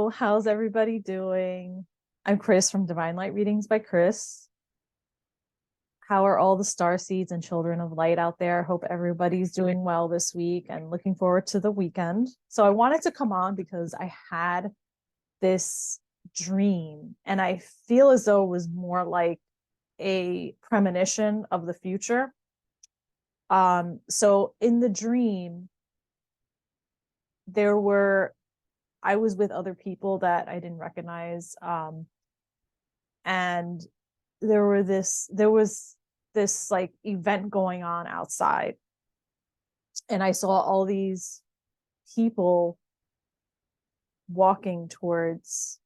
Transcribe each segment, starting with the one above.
Hello, how's everybody doing? I'm Chris from Divine Light Readings by Chris. How are all the star seeds and children of light out there? Hope everybody's doing well this week and looking forward to the weekend. So I wanted to come on because I had this dream and I feel as though it was more like a premonition of the future. So in the dream, I was with other people that I didn't recognize. And there was this like event going on outside. And I saw all these people walking towards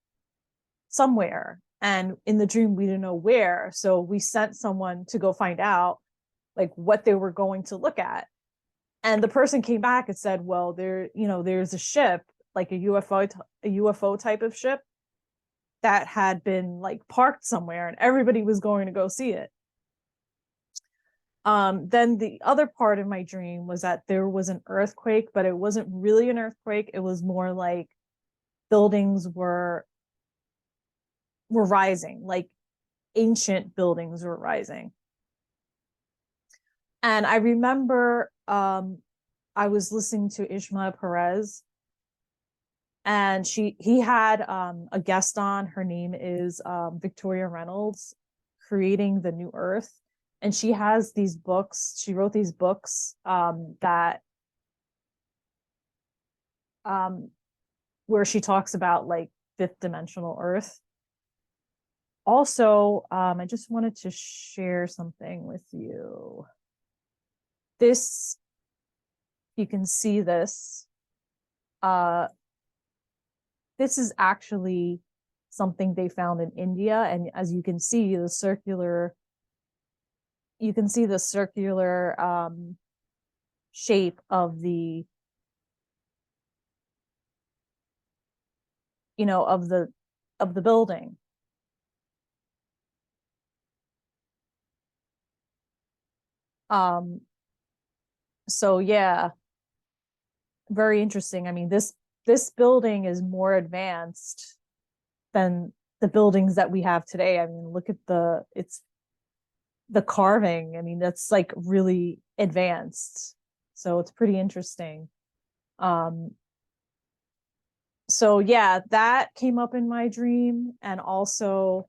somewhere. And in the dream, we didn't know where. So we sent someone to go find out like what they were going to look at. And the person came back and said, well, there's a ship, like a UFO type of ship that had been like parked somewhere and everybody was going to go see it. Then the other part of my dream was that there was an earthquake, but it wasn't really an earthquake. It was more like buildings were rising, like ancient buildings were rising. And I remember I was listening to Ishmael Perez, and he had a guest on. Her name is Victoria Reynolds, Creating the New Earth. And she has these books. She wrote these books that where she talks about like fifth dimensional Earth. Also, I just wanted to share something with you. This, you can see this. This is actually something they found in India. And as you can see, you can see the circular shape of the of the building. So yeah, very interesting. I mean, this building is more advanced than the buildings that we have today. I mean, look at the carving. I mean, that's like really advanced. So it's pretty interesting. So yeah, that came up in my dream. And also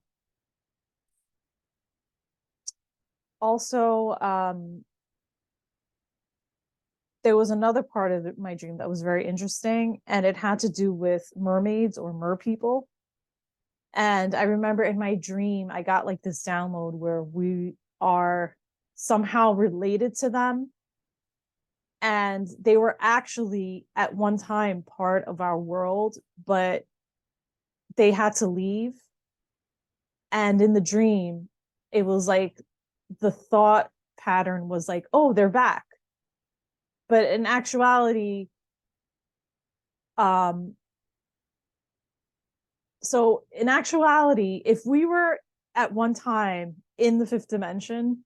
there was another part of my dream that was very interesting, and it had to do with mermaids or mer people. And I remember in my dream, I got like this download where we are somehow related to them. And they were actually at one time part of our world, but they had to leave. And in the dream, it was like the thought pattern was like, oh, they're back. But in actuality, so in actuality, if we were at one time in the fifth dimension,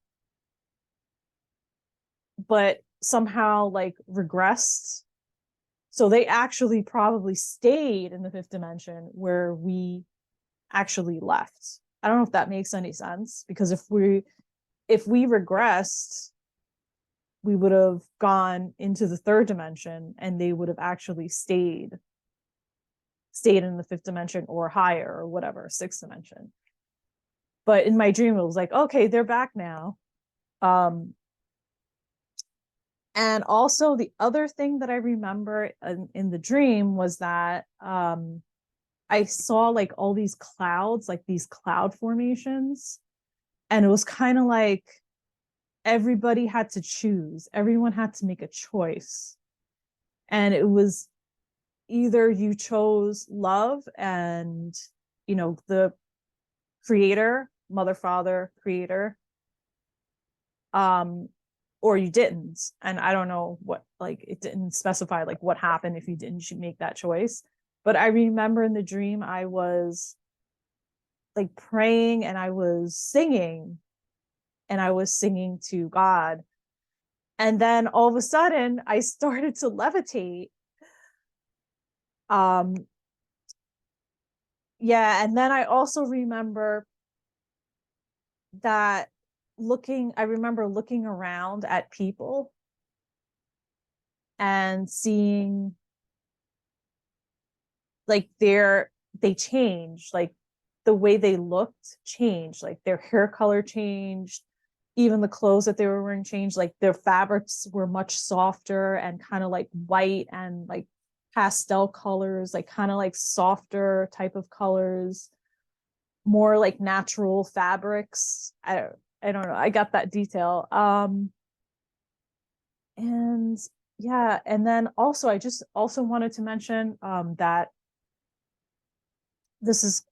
but somehow like regressed, so they actually probably stayed in the fifth dimension where we actually left. I don't know if that makes any sense, because if we regressed, we would have gone into the third dimension and they would have actually stayed in the fifth dimension or higher or whatever, sixth dimension. But in my dream, it was like, okay, they're back now. And also the other thing that I remember in the dream was that I saw like all these clouds, like these cloud formations. And it was kind of like everybody had to choose. Everyone had to make a choice. And it was either you chose love and, the creator, mother, father, creator, or you didn't. And I don't know what, like, it didn't specify like what happened if you didn't make that choice. But I remember in the dream, I was like praying and I was singing to God. And then all of a sudden I started to levitate. yeah, and then I also remember that I remember looking around at people and seeing like they changed, like the way they looked changed, like their hair color changed, even the clothes that they were wearing changed, like their fabrics were much softer and kind of like white and like pastel colors, like kind of like softer type of colors, more like natural fabrics. I don't know. I got that detail. And yeah, and then also I just also wanted to mention that this is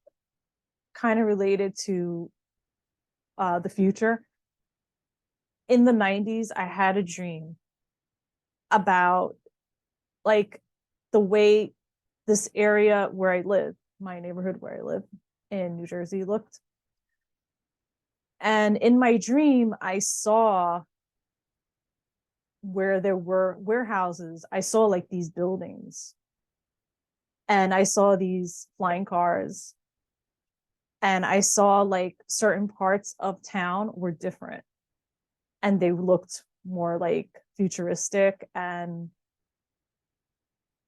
kind of related to the future. In the 90s, I had a dream about like the way this area where I live, my neighborhood where I live in New Jersey looked. And in my dream, I saw where there were warehouses. I saw like these buildings and I saw these flying cars and I saw like certain parts of town were different and they looked more like futuristic, and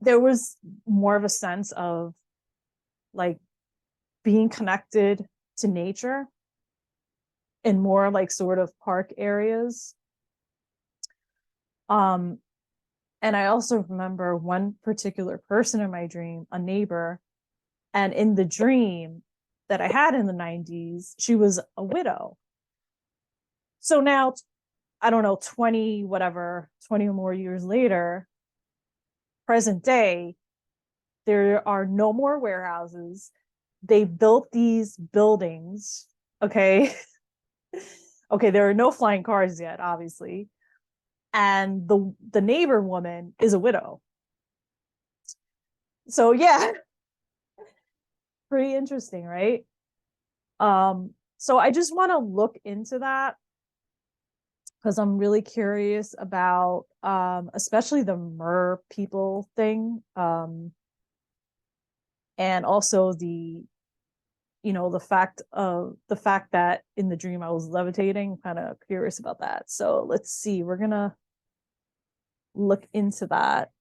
there was more of a sense of like being connected to nature in more like sort of park areas. Um, and I also remember one particular person in my dream, a neighbor, and in the dream that I had in the 90s, she was a widow. So now, I don't know, 20, whatever, 20 or more years later, present day, there are no more warehouses. They built these buildings. Okay. Okay, there are no flying cars yet, obviously. And the neighbor woman is a widow. So yeah, pretty interesting, right? So I just want to look into that because I'm really curious about especially the mer people thing. And also the fact that in the dream I was levitating, kind of curious about that. So let's see, we're gonna look into that.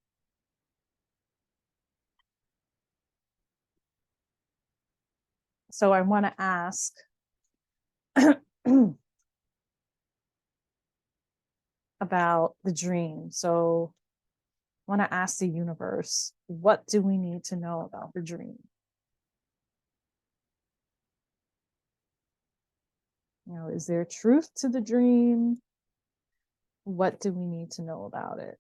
So I want to ask about the dream. So I want to ask the universe, what do we need to know about the dream? Is there truth to the dream? What do we need to know about it?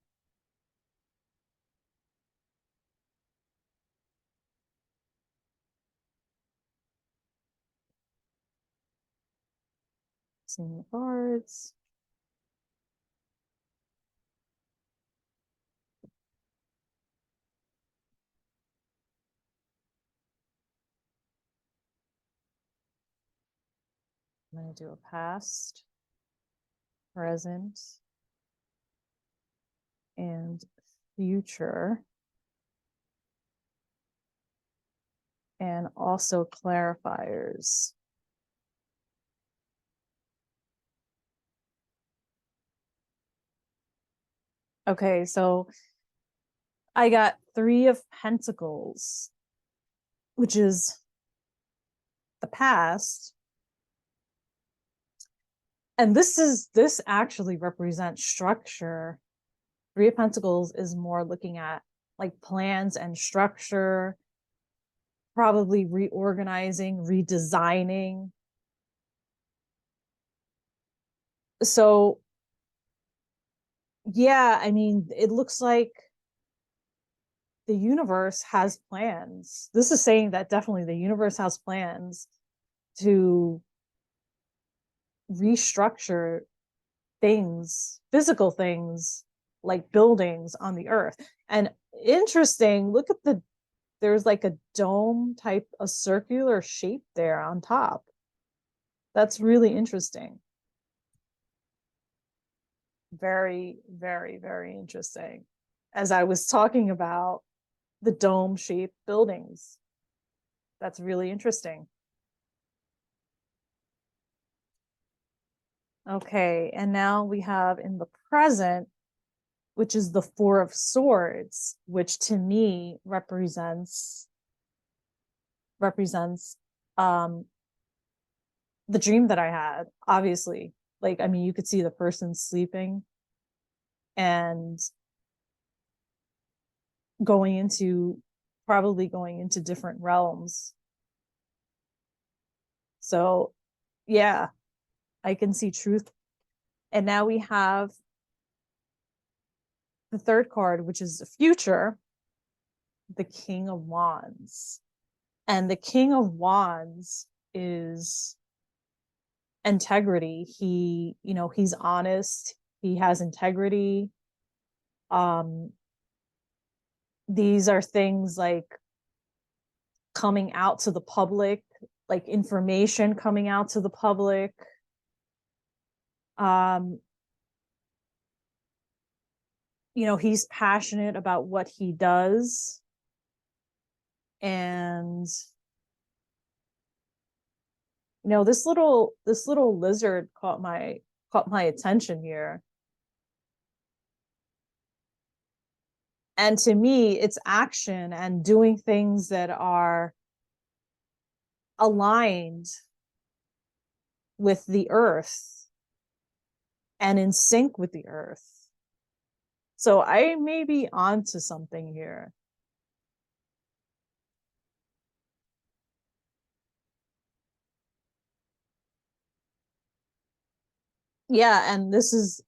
Seeing the cards. I'm going to do a past, present, and future, and also clarifiers. Okay, so I got 3 of Pentacles, which is the past. And this actually represents structure. 3 of Pentacles is more looking at like plans and structure, probably reorganizing, redesigning. So yeah, I mean, it looks like the universe has plans. This is saying that definitely the universe has plans to restructure things, physical things like buildings on the earth. And interesting, look at there's like a dome type, a circular shape there on top. That's really interesting. Very, very, very interesting. As I was talking about the dome shaped buildings That's really interesting. Okay, and now we have in the present, which is the Four of Swords, which to me represents um the dream that I had, obviously. Like, I mean, you could see the person sleeping and going into probably going into different realms. So, yeah, I can see truth. And now we have the third card, which is the future, the King of Wands. And the King of Wands is integrity. He, you know, he's honest, he has integrity. Um, these are things like coming out to the public, like information coming out to the public. Um, you know, he's passionate about what he does. And you know, this little lizard caught my attention here. And to me, it's action and doing things that are aligned with the earth and in sync with the earth. So I may be onto something here. Yeah, and this is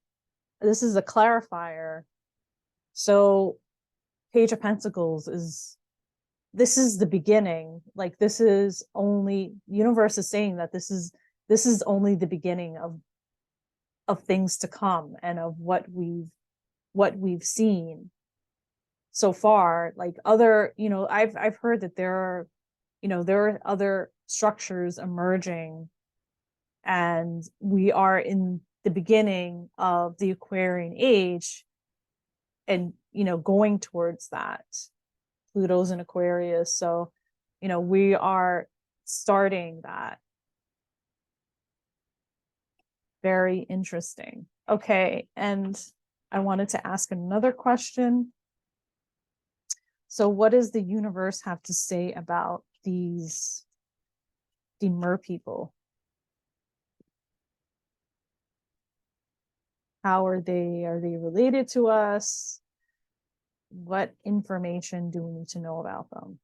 a clarifier. So Page of Pentacles is this is the beginning. Like, this is only, universe is saying that this is only the beginning of things to come and of what we've seen so far. Like, other, you know, I've heard that there are other structures emerging, and we are in the beginning of the Aquarian age, and going towards that. Pluto's in Aquarius, so we are starting that. Very interesting. Okay, and I wanted to ask another question. So what does the universe have to say about the mer people? How are they related to us? What information do we need to know about them?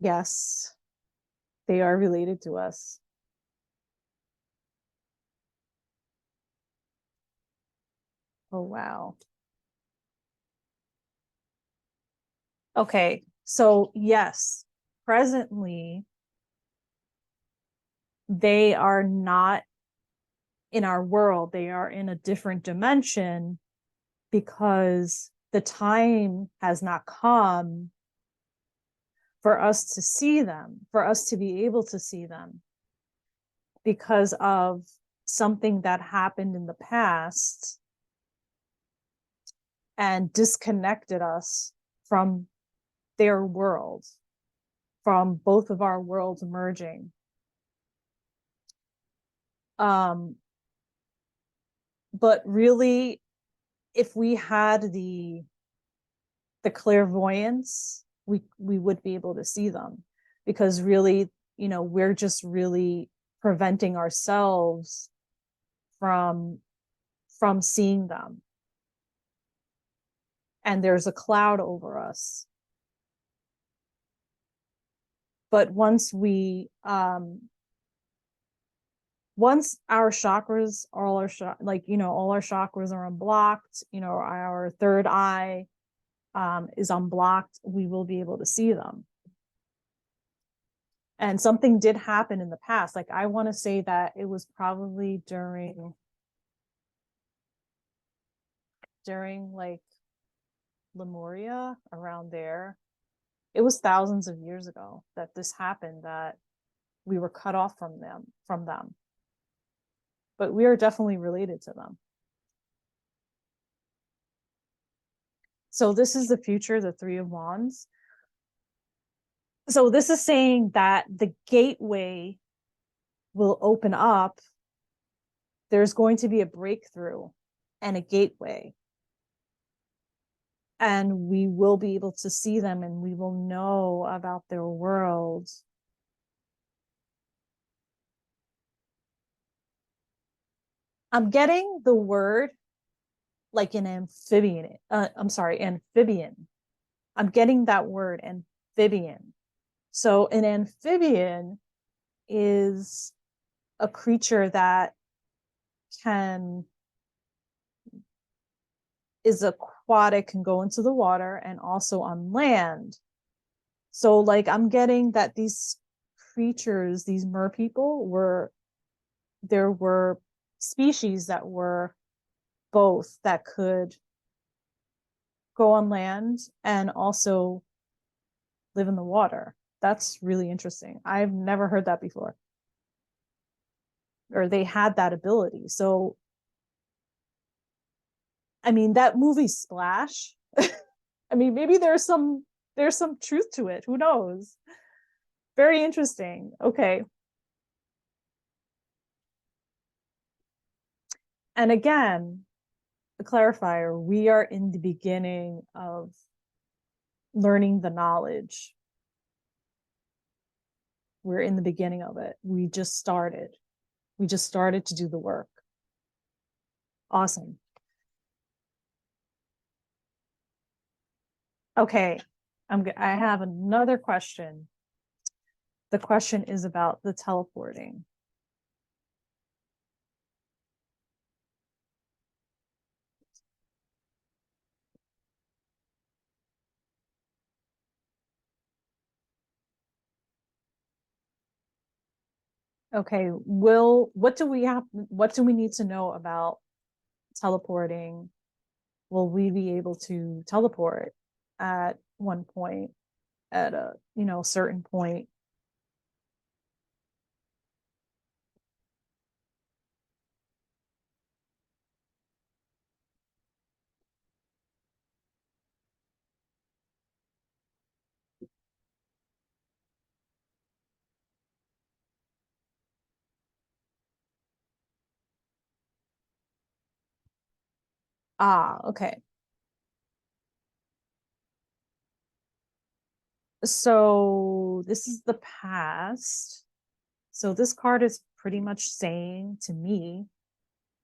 Yes, they are related to us. Oh, wow. Okay, so yes, presently they are not in our world. They are in a different dimension because the time has not come for us to see them, for us to be able to see them, because of something that happened in the past and disconnected us from their world, from both of our worlds merging. Um, but really, if we had the clairvoyance, we would be able to see them, because really, we're just really preventing ourselves from seeing them. And there's a cloud over us. But once our chakras, all our chakras are unblocked, our third eye is unblocked, we will be able to see them. And something did happen in the past. Like, I want to say that it was probably during during like Lemuria, around there. It was thousands of years ago that this happened, that we were cut off from them. But we are definitely related to them. So this is the future, the Three of Wands. So this is saying that the gateway will open up. There's going to be a breakthrough and a gateway. And we will be able to see them, and we will know about their world. I'm getting the word like an amphibian. Amphibian. I'm getting that word, amphibian. So an amphibian is a creature that is aquatic, can go into the water, and also on land. So like I'm getting that these creatures, these mer people, there were species that were both, that could go on land and also live in the water. That's really interesting. I've never heard that before. Or they had that ability. So I mean, that movie Splash, I mean, maybe there's some truth to it. Who knows? Very interesting. Okay. And again, a clarifier, we are in the beginning of learning the knowledge. We're in the beginning of it. We just started to do the work. Awesome. Okay. I have another question. The question is about the teleporting. Okay, what do we need to know about teleporting? Will we be able to teleport at one point, at a certain point? Okay. So this is the past. So this card is pretty much saying to me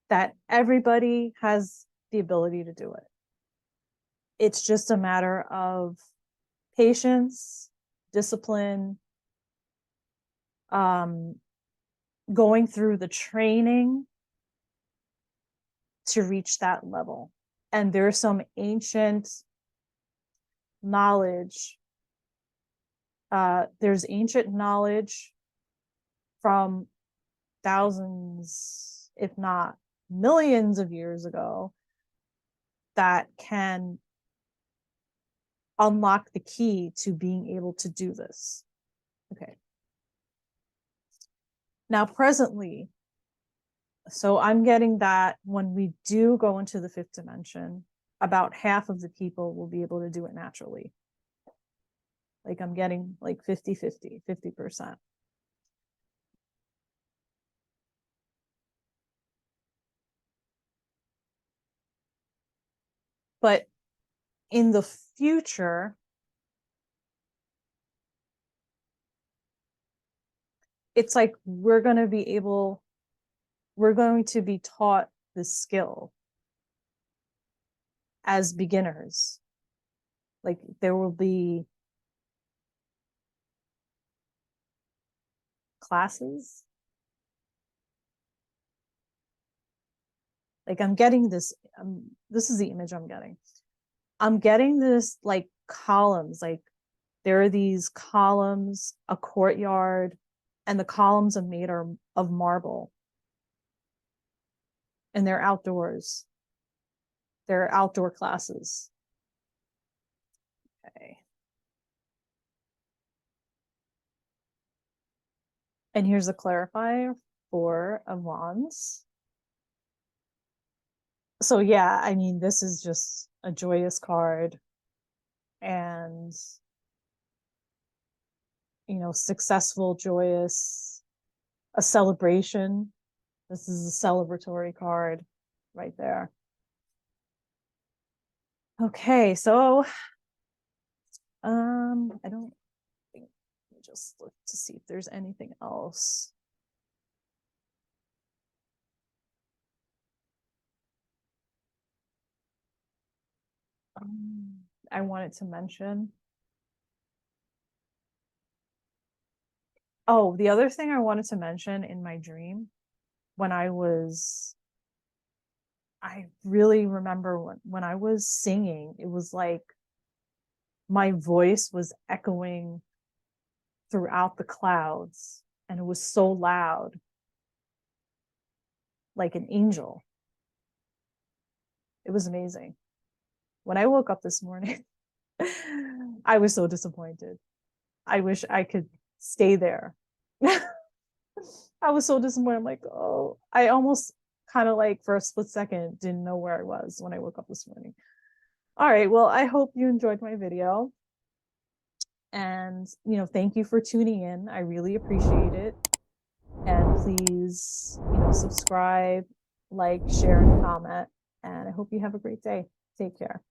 that everybody has the ability to do it. It's just a matter of patience, discipline, going through the training to reach that level. And there's some ancient knowledge. There's ancient knowledge from thousands, if not millions of years ago, that can unlock the key to being able to do this. Okay. Now, presently, so I'm getting that when we do go into the fifth dimension, about half of the people will be able to do it naturally. Like I'm getting like 50-50, 50%. But in the future, it's like we're going to be taught the skill as beginners. Like there will be classes. Like I'm getting this, this is the image I'm getting. I'm getting this like columns, like there are these columns, a courtyard, and the columns are made of marble. And they're outdoors. They're outdoor classes. Okay. And here's a clarifier for a wands. So yeah, I mean, this is just a joyous card, and successful, joyous, a celebration. This is a celebratory card right there. Okay, so I don't think, let me just look to see if there's anything else. I wanted to mention. Oh, the other thing I wanted to mention in my dream, when I really remember when I was singing, it was like my voice was echoing throughout the clouds, and it was so loud, like an angel. It was amazing. When I woke up this morning, I was so disappointed. I wish I could stay there. I was so disappointed. I'm like, oh, I almost kind of like for a split second didn't know where I was when I woke up this morning. All right, well, I hope you enjoyed my video. And, thank you for tuning in. I really appreciate it. And please, subscribe, like, share, and comment. And I hope you have a great day. Take care.